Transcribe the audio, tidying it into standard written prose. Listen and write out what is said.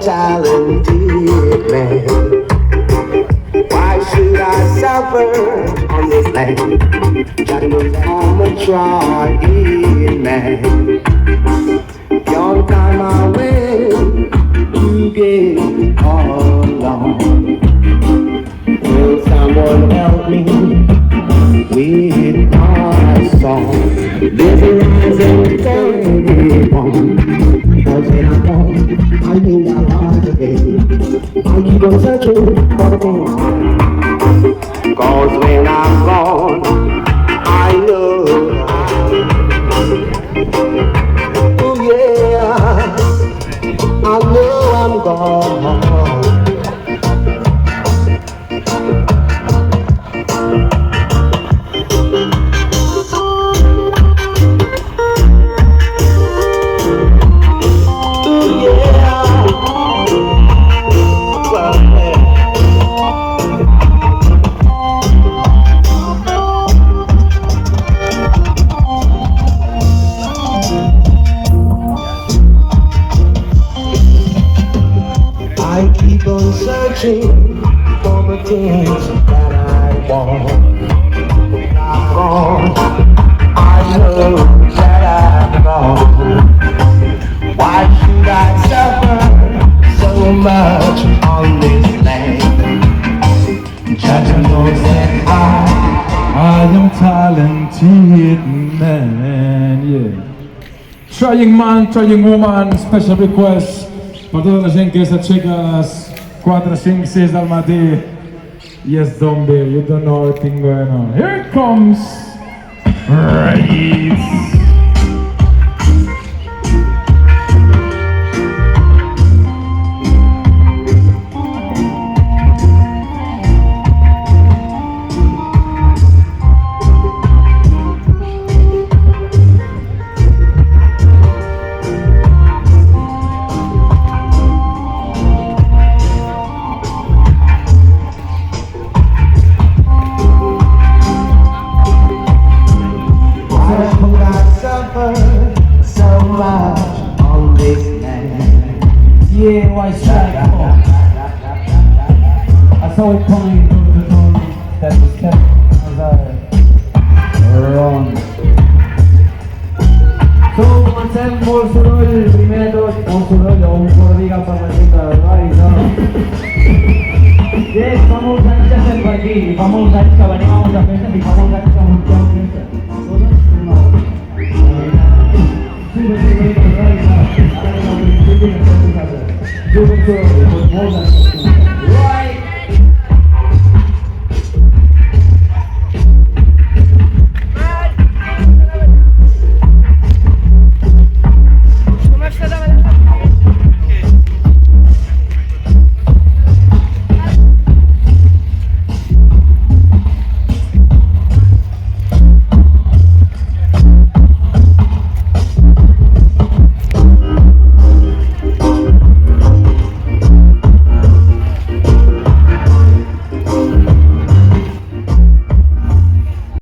talented man. Why should I suffer on this land? Try to move on and trying man. Young time I went to get all along. Will someone help me with my song? There's a rising day on. Because when I'm gone, I think I'll rise again. I keep on searching for the thing. Cause when I'm gone, I know. Oh yeah, I know I'm gone. I keep on searching for the things that I want. I'm gone, I know that I'm gone. Why should I suffer so much on this land? Judge knows that I am talented man, yeah. Trying man, trying woman, special request per tota la gent que s'ha aixeca a les 4, 5, 6 del matí. Yes, zombie, you don't know everything going on. Here it comes! Right! So much on this land. Yeah, why strike? I saw it coming through the tone that was kept as I run. So, comencem molt soroll, primer de tot, un soroll o un cordiga per la gent de l'Arbai, no? Sí, fa molts anys que estem per aquí, fa molts anys que venim a moltes festes i fa molts anys que muntem festes. Joventut, molts